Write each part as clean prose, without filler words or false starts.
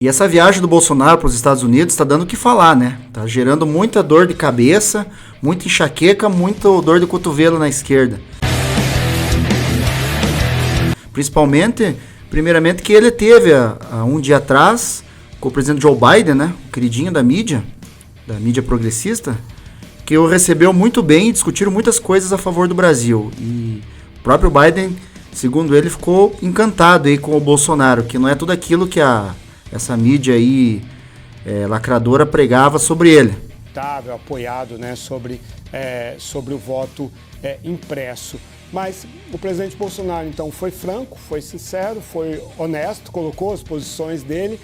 E essa viagem do Bolsonaro para os Estados Unidos está dando o que falar, né? Tá gerando muita dor de cabeça, muita enxaqueca, muita dor de cotovelo na esquerda. Principalmente, primeiramente, que ele teve há um dia atrás com o presidente Joe Biden, né? O queridinho da mídia progressista, que o recebeu muito bem e discutiram muitas coisas a favor do Brasil. E o próprio Biden, segundo ele, ficou encantado aí com o Bolsonaro, que não é tudo aquilo que essa mídia aí lacradora pregava sobre ele. Apoiado, né, sobre o voto impresso. Mas o presidente Bolsonaro, então, foi franco, foi sincero, foi honesto, colocou as posições dele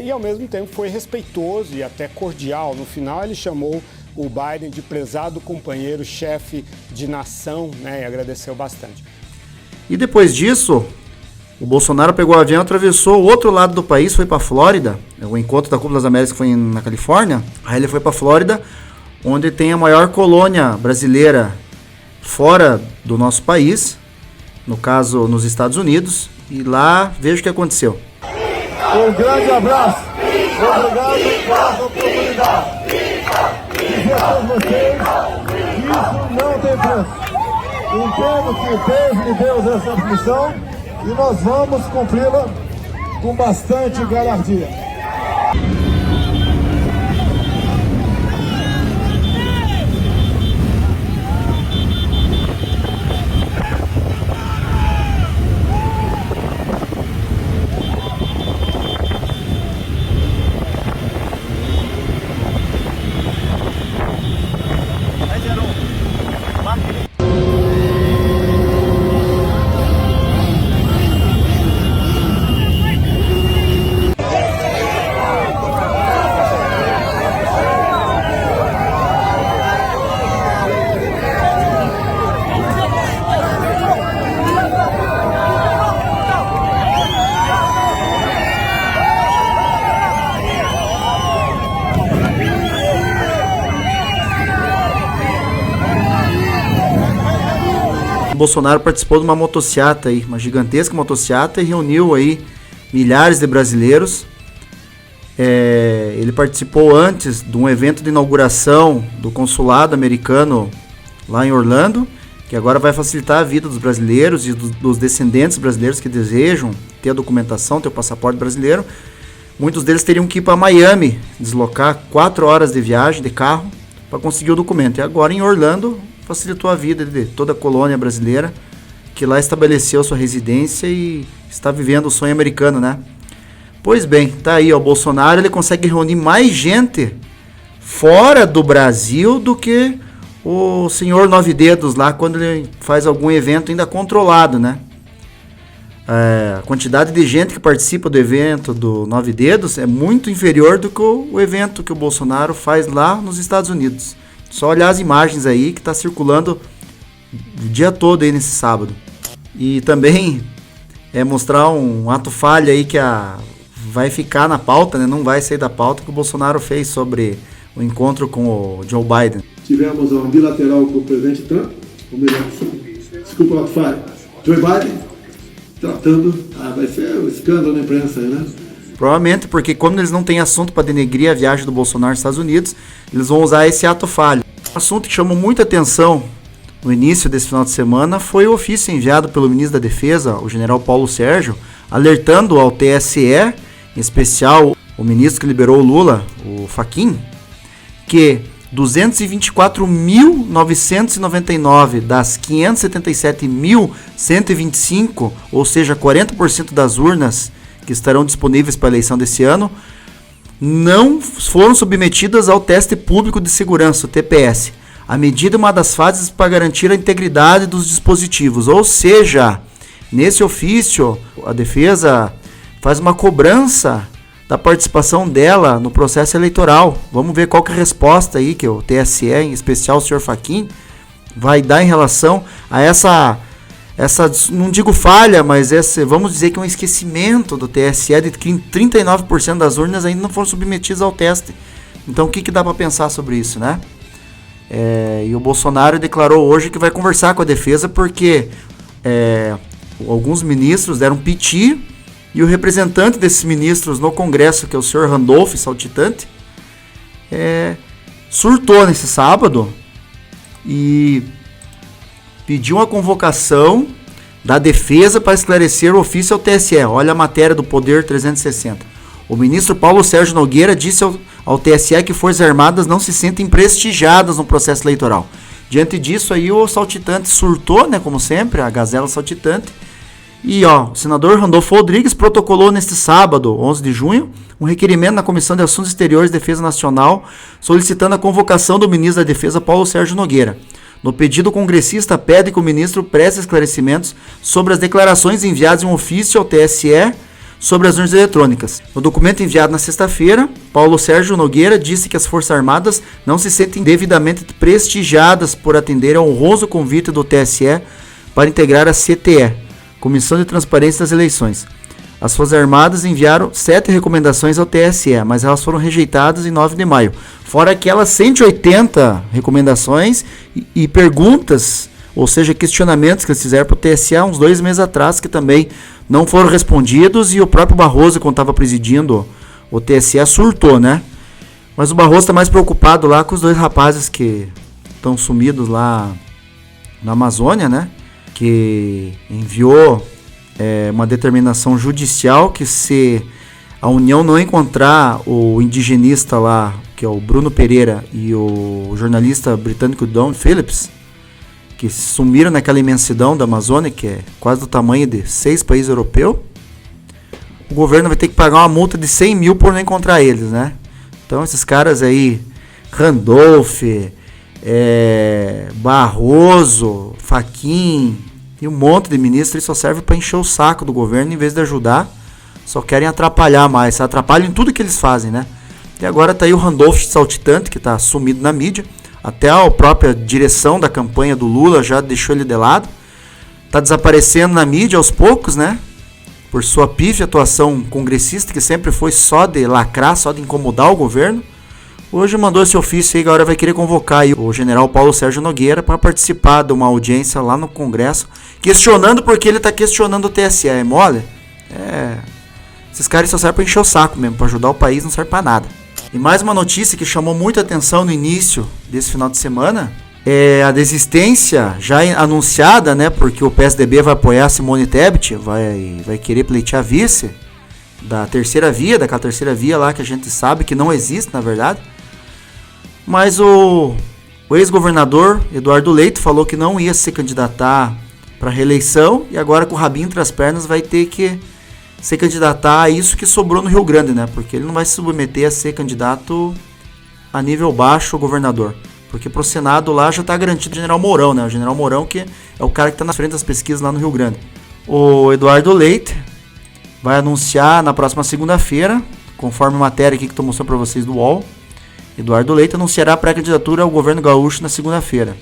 e, ao mesmo tempo, foi respeitoso e até cordial. No final, ele chamou o Biden de prezado companheiro, chefe de nação, né, e agradeceu bastante. E depois disso, o Bolsonaro pegou o avião, atravessou o outro lado do país, foi para a Flórida. O encontro da Cúpula das Américas foi na Califórnia. Aí ele foi para a Flórida, onde tem a maior colônia brasileira fora do nosso país, no caso nos Estados Unidos. E lá, veja o que aconteceu. Um grande abraço. Obrigado pela oportunidade. Dizer a todos vocês que isso não tem preço. Entendo que Deus me deu essa missão e nós vamos cumpri-la com bastante garantia. Bolsonaro participou de uma motociata aí, uma gigantesca motociata, e reuniu aí milhares de brasileiros. Ele participou antes de um evento de inauguração do consulado americano lá em Orlando, que agora vai facilitar a vida dos brasileiros e dos descendentes brasileiros que desejam ter a documentação, ter o passaporte brasileiro. Muitos deles teriam que ir para Miami, deslocar 4 horas de viagem de carro para conseguir o documento. E agora em Orlando facilitou a vida de toda a colônia brasileira que lá estabeleceu sua residência e está vivendo o sonho americano, né? Pois bem, tá aí, ó, o Bolsonaro ele consegue reunir mais gente fora do Brasil do que o senhor Nove Dedos lá quando ele faz algum evento ainda controlado, né? A quantidade de gente que participa do evento do Nove Dedos é muito inferior do que o evento que o Bolsonaro faz lá nos Estados Unidos. Só olhar as imagens aí que está circulando o dia todo aí nesse sábado. E também mostrar um ato falha aí que vai ficar na pauta, né? Não vai sair da pauta, que o Bolsonaro fez sobre o encontro com o Joe Biden. Tivemos um bilateral com o presidente Trump, desculpa o ato falha, Joe Biden, tratando, vai ser um escândalo na imprensa aí, né? Provavelmente, porque como eles não têm assunto para denegrir a viagem do Bolsonaro aos Estados Unidos, eles vão usar esse ato falho. Um assunto que chamou muita atenção no início desse final de semana foi o ofício enviado pelo ministro da Defesa, o general Paulo Sérgio, alertando ao TSE, em especial o ministro que liberou o Lula, o Fachin, que 224.999 das 577.125, ou seja, 40% das urnas que estarão disponíveis para a eleição desse ano, não foram submetidas ao teste público de segurança, o TPS. A medida é uma das fases para garantir a integridade dos dispositivos. Ou seja, nesse ofício, a defesa faz uma cobrança da participação dela no processo eleitoral. Vamos ver qual que é a resposta aí que o TSE, em especial o senhor Fachin, vai dar em relação a essa, não digo falha, mas vamos dizer que é um esquecimento do TSE de que 39% das urnas ainda não foram submetidas ao teste. Então o que dá para pensar sobre isso, né? E o Bolsonaro declarou hoje que vai conversar com a defesa porque alguns ministros deram piti E o representante desses ministros no Congresso, que é o senhor Randolph Saltitante, surtou nesse sábado e pediu uma convocação da defesa para esclarecer o ofício ao TSE. Olha a matéria do Poder 360. O ministro Paulo Sérgio Nogueira disse ao TSE que Forças Armadas não se sentem prestigiadas no processo eleitoral. Diante disso, aí o saltitante surtou, né, como sempre, a gazela saltitante. E o senador Randolfo Rodrigues protocolou neste sábado, 11 de junho, um requerimento na Comissão de Assuntos Exteriores e Defesa Nacional, solicitando a convocação do ministro da Defesa Paulo Sérgio Nogueira. No pedido, o congressista pede que o ministro preste esclarecimentos sobre as declarações enviadas em um ofício ao TSE sobre as urnas eletrônicas. No documento enviado na sexta-feira, Paulo Sérgio Nogueira disse que as Forças Armadas não se sentem devidamente prestigiadas por atender ao honroso convite do TSE para integrar a CTE, Comissão de Transparência das Eleições. As Forças Armadas enviaram 7 recomendações ao TSE, mas elas foram rejeitadas em 9 de maio. Fora aquelas 180 recomendações e perguntas, ou seja, questionamentos que eles fizeram para o TSE há uns 2 meses atrás, que também não foram respondidos, e o próprio Barroso, quando estava presidindo o TSE, surtou, né? Mas o Barroso está mais preocupado lá com os 2 rapazes que estão sumidos lá na Amazônia, né? Que enviou uma determinação judicial que, se a União não encontrar o indigenista lá, que é o Bruno Pereira, e o jornalista britânico Don Phillips, que sumiram naquela imensidão da Amazônia, que é quase do tamanho de 6 países europeus, o governo vai ter que pagar uma multa de 100 mil por não encontrar eles, né? Então esses caras aí, Randolph, Barroso, Fachin e um monte de ministros, eles só servem para encher o saco do governo em vez de ajudar, só querem atrapalhar mais, atrapalham em tudo que eles fazem, né? E agora tá aí o Randolph Saltitante, que tá sumido na mídia, até a própria direção da campanha do Lula já deixou ele de lado, tá desaparecendo na mídia aos poucos, né? Por sua pífia atuação congressista, que sempre foi só de lacrar, só de incomodar o governo. Hoje mandou esse ofício aí, agora vai querer convocar aí o general Paulo Sérgio Nogueira para participar de uma audiência lá no Congresso, questionando porque ele está questionando o TSE. É mole? Esses caras só servem para encher o saco mesmo, para ajudar o país não serve para nada. E mais uma notícia que chamou muita atenção no início desse final de semana é a desistência já anunciada, né, porque o PSDB vai apoiar a Simone Tebet, vai querer pleitear vice daquela terceira via lá que a gente sabe que não existe, na verdade. Mas o ex-governador Eduardo Leite falou que não ia se candidatar para reeleição e agora com o rabinho entre as pernas vai ter que se candidatar a isso que sobrou no Rio Grande, né? Porque ele não vai se submeter a ser candidato a nível baixo governador. Porque pro Senado lá já está garantido o General Mourão, né? O General Mourão que é o cara que está na frente das pesquisas lá no Rio Grande. O Eduardo Leite vai anunciar na próxima segunda-feira, conforme a matéria aqui que estou mostrando para vocês do UOL, Eduardo Leite anunciará a pré-candidatura ao governo gaúcho na segunda-feira.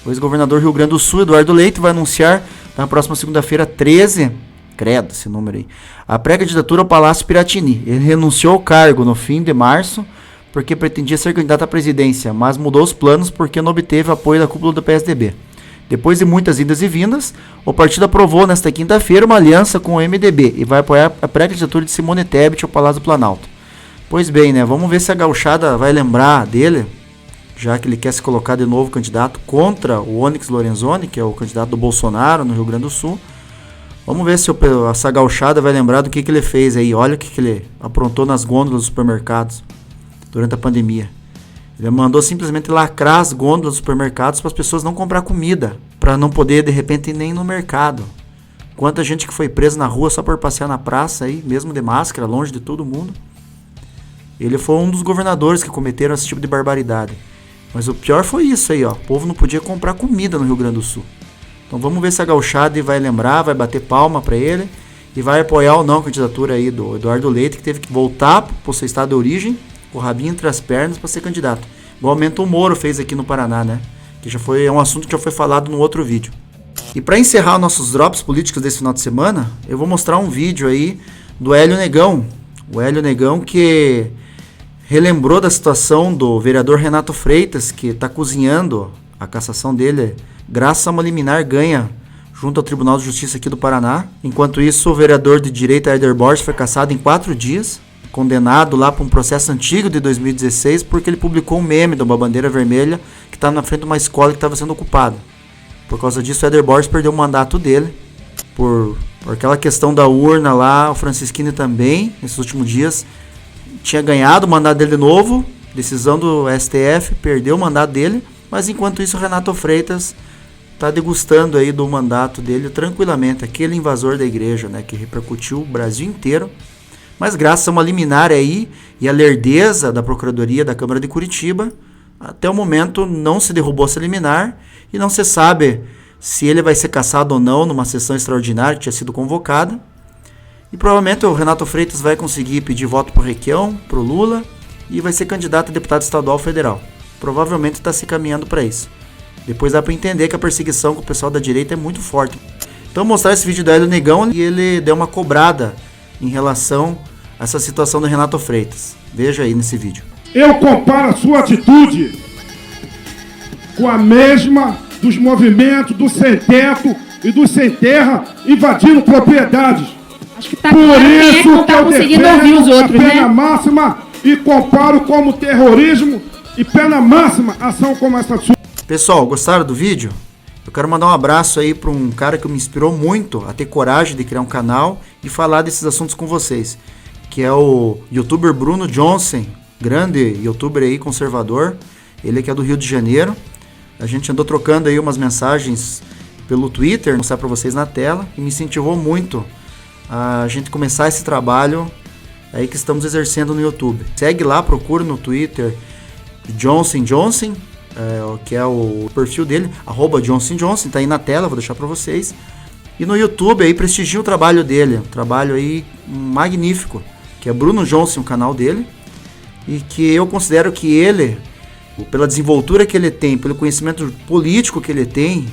O ex-governador do Rio Grande do Sul, Eduardo Leite, vai anunciar na próxima segunda-feira 13, credo esse número aí, a pré-candidatura ao Palácio Piratini. Ele renunciou ao cargo no fim de março porque pretendia ser candidato à presidência, mas mudou os planos porque não obteve apoio da cúpula do PSDB. Depois de muitas idas e vindas, o partido aprovou nesta quinta-feira uma aliança com o MDB e vai apoiar a pré-candidatura de Simone Tebet ao Palácio do Planalto. Pois bem, né? Vamos ver se a gauchada vai lembrar dele, já que ele quer se colocar de novo candidato contra o Onyx Lorenzoni, que é o candidato do Bolsonaro no Rio Grande do Sul. Vamos ver se essa gauchada vai lembrar do que ele fez aí. Olha o que ele aprontou nas gôndolas dos supermercados durante a pandemia. Ele mandou simplesmente lacrar as gôndolas dos supermercados para as pessoas não comprar comida, para não poder de repente ir nem no mercado. Quanta gente que foi presa na rua só por passear na praça aí, mesmo de máscara, longe de todo mundo. Ele foi um dos governadores que cometeram esse tipo de barbaridade. Mas o pior foi isso aí, ó. O povo não podia comprar comida no Rio Grande do Sul. Então vamos ver se a gauchada vai lembrar, vai bater palma para ele e vai apoiar ou não a candidatura aí do Eduardo Leite, que teve que voltar para o seu estado de origem, com o rabinho entre as pernas para ser candidato. Igualmente o Moro fez aqui no Paraná, né? Que é um assunto que já foi falado no outro vídeo. E para encerrar nossos drops políticos desse final de semana, eu vou mostrar um vídeo aí do Hélio Negão. O Hélio Negão que relembrou da situação do vereador Renato Freitas, que está cozinhando a cassação dele, graças a uma liminar ganha junto ao Tribunal de Justiça aqui do Paraná. Enquanto isso, o vereador de direita Éder Borges foi cassado em 4 dias, condenado lá por um processo antigo de 2016, porque ele publicou um meme de uma bandeira vermelha que estava na frente de uma escola que estava sendo ocupada. Por causa disso, o Éder Borges perdeu o mandato dele. Por aquela questão da urna lá, o Francisquini também, nesses últimos dias, tinha ganhado o mandato dele de novo, decisão do STF, perdeu o mandato dele, mas enquanto isso o Renato Freitas está degustando aí do mandato dele tranquilamente, aquele invasor da igreja, né, que repercutiu o Brasil inteiro, mas graças a uma liminar aí e a lerdeza da Procuradoria da Câmara de Curitiba, até o momento não se derrubou essa liminar e não se sabe se ele vai ser cassado ou não numa sessão extraordinária que tinha sido convocada. E provavelmente o Renato Freitas vai conseguir pedir voto pro Requião, pro Lula, e vai ser candidato a deputado estadual federal. Provavelmente está se caminhando para isso. Depois dá para entender que a perseguição com o pessoal da direita é muito forte. Então vou mostrar esse vídeo do Hélio Negão e ele deu uma cobrada em relação a essa situação do Renato Freitas. Veja aí nesse vídeo. Eu comparo a sua atitude com a mesma dos movimentos do sem-teto e do sem-terra invadindo propriedades. Acho que tá por isso que eu conseguindo ouvir os outros, a pena máxima e comparo como terrorismo e pena máxima ação como essa sua. Pessoal, gostaram do vídeo? Eu quero mandar um abraço aí para um cara que me inspirou muito a ter coragem de criar um canal e falar desses assuntos com vocês, que é o youtuber Bruno Johnson, grande youtuber aí conservador, ele que é do Rio de Janeiro. A gente andou trocando aí umas mensagens pelo Twitter, vou mostrar para vocês na tela, e me incentivou muito a gente começar esse trabalho aí que estamos exercendo no YouTube. Segue lá, procura no Twitter Johnson, que é o perfil dele, @JohnsonJohnson, tá aí na tela, vou deixar para vocês. E no YouTube aí prestigia o trabalho dele, um trabalho aí magnífico, que é Bruno Johnson, o canal dele, e que eu considero que ele, pela desenvoltura que ele tem, pelo conhecimento político que ele tem,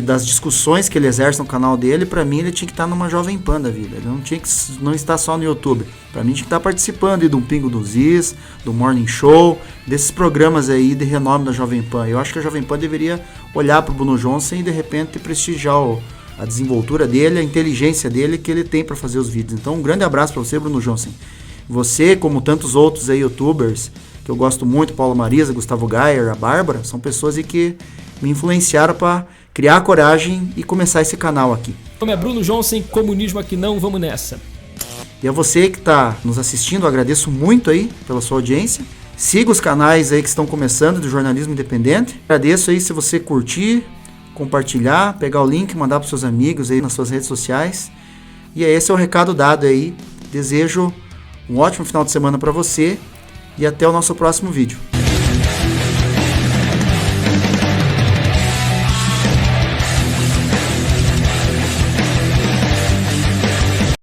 das discussões que ele exerce no canal dele, pra mim ele tinha que estar numa Jovem Pan da vida, ele não tinha que não estar só no YouTube, pra mim tinha que estar participando aí do Pingo dos Is, do Morning Show, desses programas aí de renome da Jovem Pan. Eu acho que a Jovem Pan deveria olhar pro Bruno Johnson e de repente prestigiar a desenvoltura dele, a inteligência dele que ele tem para fazer os vídeos. Então um grande abraço para você, Bruno Johnson. Você, como tantos outros aí youtubers que eu gosto muito, Paulo Marisa, Gustavo Gayer, a Bárbara, são pessoas aí que me influenciaram para criar coragem e começar esse canal aqui. Meu nome é Bruno Johnson, comunismo aqui não, vamos nessa. E a você que está nos assistindo, eu agradeço muito aí pela sua audiência. Siga os canais aí que estão começando do jornalismo independente. Agradeço aí se você curtir, compartilhar, pegar o link, mandar para seus amigos aí nas suas redes sociais. E esse é o recado dado aí. Desejo um ótimo final de semana para você e até o nosso próximo vídeo.